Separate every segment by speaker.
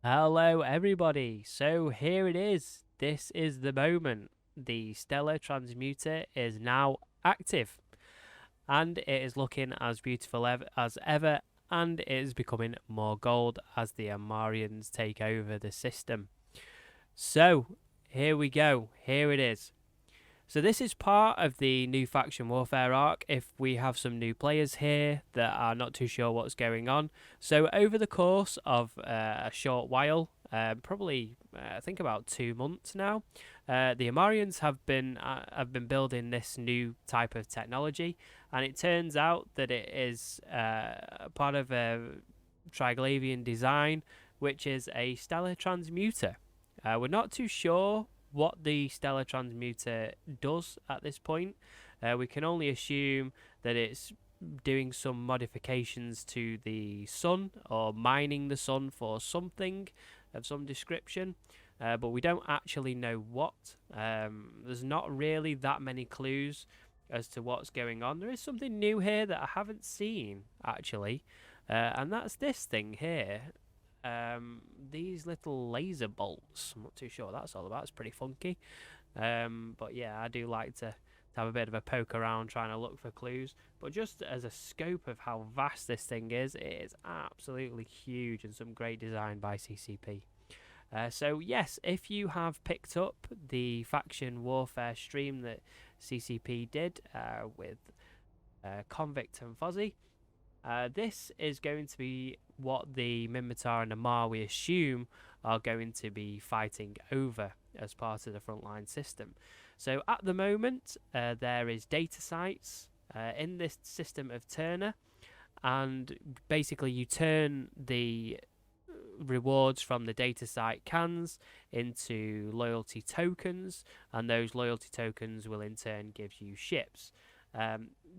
Speaker 1: Hello, everybody. So here it is. This is the moment. The Stellar Transmuter is now active, and it is looking as beautiful as ever, and it is becoming more gold as the Amarians take over the system. So here we go. Here it is. So this is part of the new faction warfare arc. If we have some new players here that are not too sure what's going on, so over the course of a short while, probably I think about 2 months now, the Amarians have been building this new type of technology, and it turns out that it is part of a Triglavian design, which is a stellar transmuter. We're not too sure what the stellar transmuter does at this point. We can only assume that it's doing some modifications to the sun or mining the sun for something of some description, but we don't actually know what. There's not really that many clues as to what's going on. There is something new here that I haven't seen actually, and that's this thing here. These little laser bolts. I'm not too sure what that's all about. It's pretty funky. But yeah, I do like to have a bit of a poke around trying to look for clues. But just as a scope of how vast this thing is, it is absolutely huge and some great design by CCP. So yes, if you have picked up the faction warfare stream that CCP did with Convict and Fozzy, this is going to be what the Minmatar and the Mar, we assume, are going to be fighting over as part of the frontline system. So at the moment, there is data sites in this system of Turner, and basically you turn the rewards from the data site cans into loyalty tokens, and those loyalty tokens will in turn give you ships.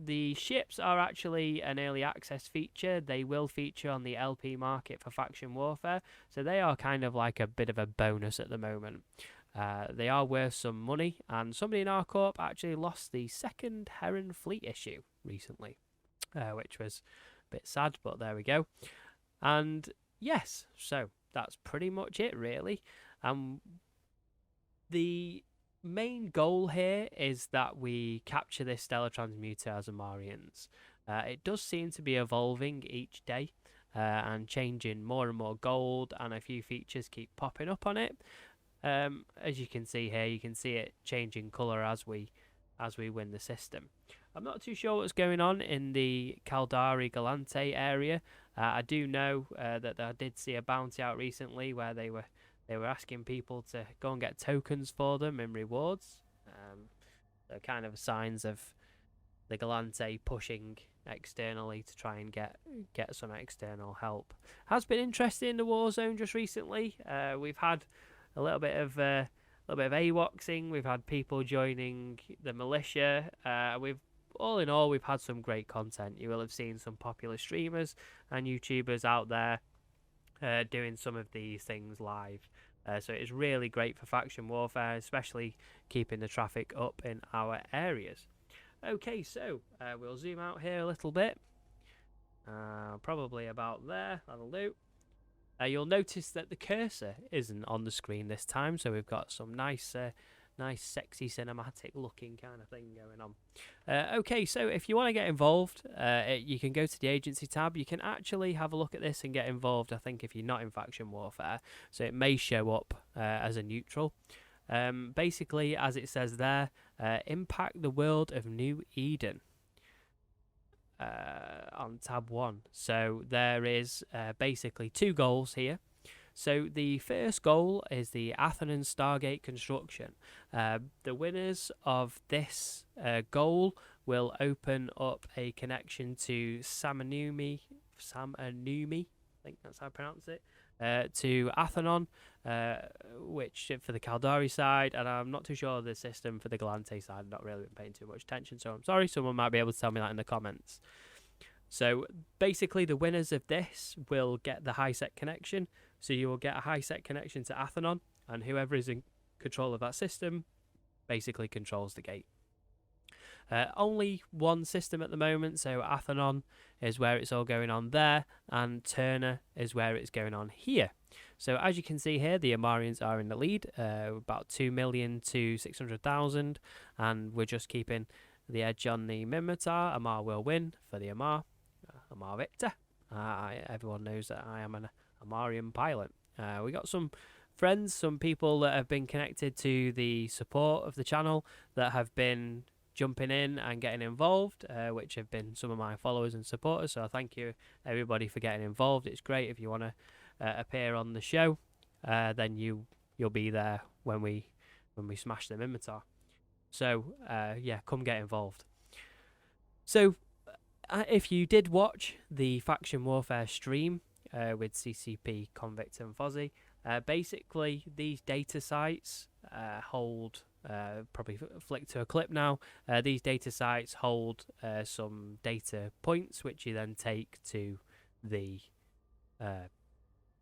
Speaker 1: The ships are actually an early access feature. They will feature on the LP market for faction warfare, so they are kind of like a bit of a bonus at the moment. They are worth some money, and somebody in our corp actually lost the second Heron Fleet issue recently, which was a bit sad, but there we go. And yes, so that's pretty much it, really. The main goal here is that we capture this stellar transmuter as Amarians. It does seem to be evolving each day and changing more and more gold, and a few features keep popping up on it. As you can see here, you can see it changing colour as we win the system. I'm not too sure what's going on in the Caldari Galante area. I do know that I did see a bounty out recently where they were asking people to go and get tokens for them in rewards. They're kind of signs of the Galante pushing externally to try and get some external help. Has been interesting in the war zone just recently. We've had a little bit of AWOXing. We've had people joining the militia. We've all in all, we've had some great content. You will have seen some popular streamers and YouTubers out there doing some of these things live. So it is really great for faction warfare, especially keeping the traffic up in our areas. Okay, so we'll zoom out here a little bit. Probably about there. That'll do. You'll notice that the cursor isn't on the screen this time, so we've got some nice sexy cinematic looking kind of thing going on. Okay, so if you want to get involved, you can go to the agency tab. You can actually have a look at this and get involved, I think, if you're not in faction warfare, so it may show up as a neutral. Basically, as it says there, impact the world of New Eden on tab 1. So there is basically 2 goals here. So the first goal is the Athenan Stargate construction. The winners of this goal will open up a connection to Samanumi, I think that's how I pronounce it, to Athenon, which for the Caldari side, and I'm not too sure of the system for the Galante side. I've not really been paying too much attention, so I'm sorry. Someone might be able to tell me that in the comments. So basically, the winners of this will get the high set connection. So you will get a high set connection to Athenon, and whoever is in control of that system basically controls the gate. Only one system at the moment, so Athenon is where it's all going on there, and Turner is where it's going on here. So as you can see here, the Amarians are in the lead, about 2 million to 600,000, and we're just keeping the edge on the Minmatar. Amar will win for the Amar. Amar Victor. Everyone knows that I am an Amarian pilot. We got some friends, some people that have been connected to the support of the channel that have been jumping in and getting involved, which have been some of my followers and supporters. So thank you everybody for getting involved. It's great. If you want to appear on the show, then you'll be there when we smash the Minmatar. So yeah, come get involved. So if you did watch the Faction Warfare stream with CCP, Convict and Fozzie, basically these data sites hold, probably flick to a clip now, these data sites hold some data points which you then take to the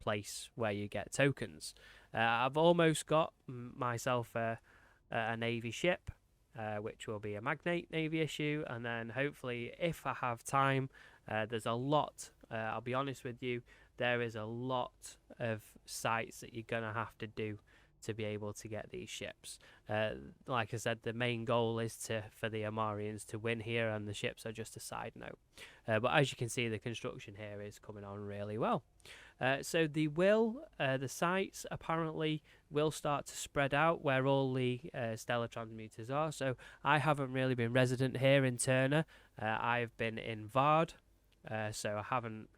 Speaker 1: place where you get tokens. I've almost got myself a Navy ship, which will be a Magnate Navy issue, and then hopefully if I have time, there's a lot, I'll be honest with you, there is a lot of sites that you're going to have to do to be able to get these ships. Like I said, the main goal is for the Amarians to win here, and the ships are just a side note. But as you can see, the construction here is coming on really well. So the sites apparently will start to spread out where all the stellar transmuters are. So I haven't really been resident here in Turner. I've been in Vard, so I haven't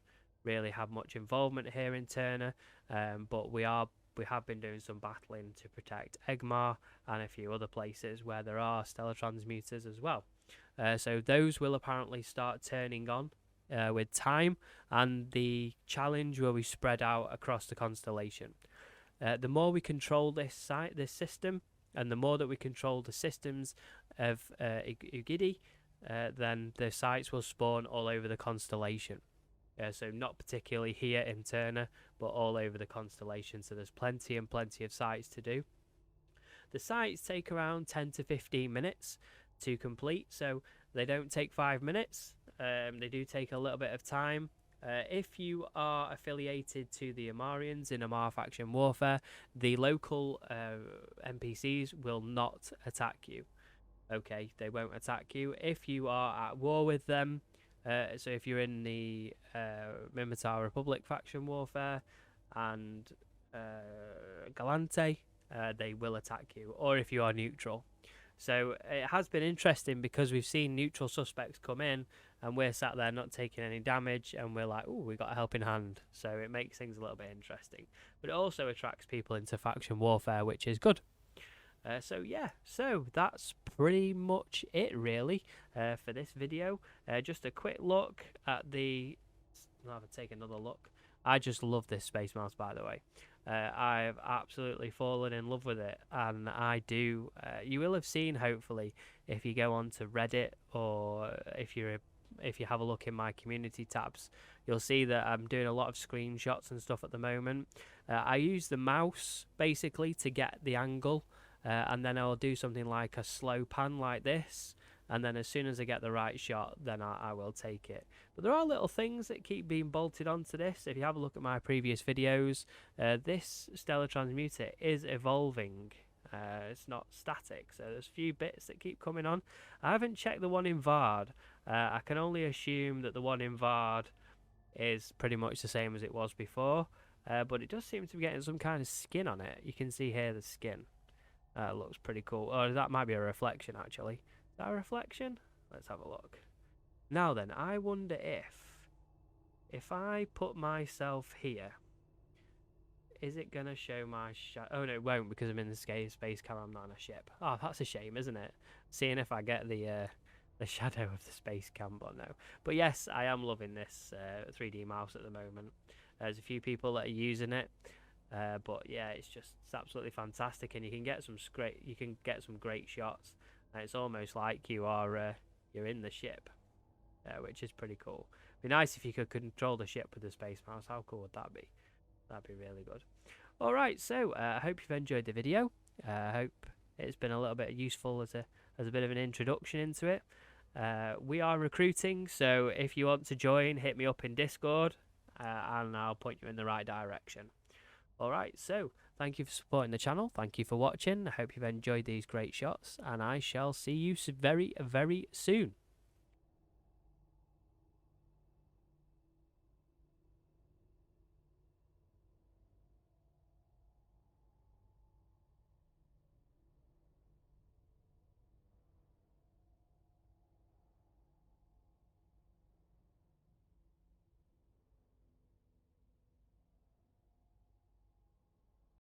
Speaker 1: really had much involvement here in Turner. But we have been doing some battling to protect Egmar and a few other places where there are stellar transmuters as well. So those will apparently start turning on with time, and the challenge will be spread out across the constellation. The more we control this system, and the more that we control the systems of Ugidi, then the sites will spawn all over the constellation. So not particularly here in Turner, but all over the constellation. So there's plenty and plenty of sites to do. The sites take around 10 to 15 minutes to complete, so they don't take 5 minutes. They do take a little bit of time. If you are affiliated to the Amarians in Amar Faction Warfare, the local NPCs will not attack you. Okay, they won't attack you. If you are at war with them, so if you're in the Minmatar Republic Faction Warfare and Galante, they will attack you, or if you are neutral. So it has been interesting because we've seen neutral suspects come in and we're sat there not taking any damage, and we're like, oh, we got a helping hand. So it makes things a little bit interesting. But it also attracts people into faction warfare, which is good. So yeah, so that's pretty much it really for this video. Just a quick look at the... I'll have to take another look. I just love this Space Mouse, by the way. I've absolutely fallen in love with it, and I do. You will have seen, hopefully, if you go onto Reddit, or if you have a look in my community tabs, you'll see that I'm doing a lot of screenshots and stuff at the moment. I use the mouse basically to get the angle, and then I'll do something like a slow pan like this, and then as soon as I get the right shot, then I will take it. But there are little things that keep being bolted onto this. If you have a look at my previous videos, this stellar transmuter is evolving. It's not static, so there's a few bits that keep coming on. I haven't checked the one in Vard. I can only assume that the one in Vard is pretty much the same as it was before, but it does seem to be getting some kind of skin on it. You can see here the skin. Looks pretty cool. Oh, that might be a reflection, actually. Is that a reflection? Let's have a look. Now then, I wonder if I put myself here, is it going to show my shadow? Oh, no, it won't, because I'm in the space camera. I'm not on a ship. Oh, that's a shame, isn't it? Seeing if I get the shadow of the space cam, but no. But yes, I am loving this 3D mouse at the moment. There's a few people that are using it. But yeah, it's absolutely fantastic, and you can get some great shots, and it's almost like you're in the ship, which is pretty cool. It'd be nice if you could control the ship with the space mouse. How cool would that be? That'd be really good. Alright, so I hope you've enjoyed the video. I hope it's been a little bit useful as as a bit of an introduction into it. We are recruiting, so if you want to join, hit me up in Discord, and I'll point you in the right direction. Alright, so thank you for supporting the channel. Thank you for watching. I hope you've enjoyed these great shots, and I shall see you very, very soon.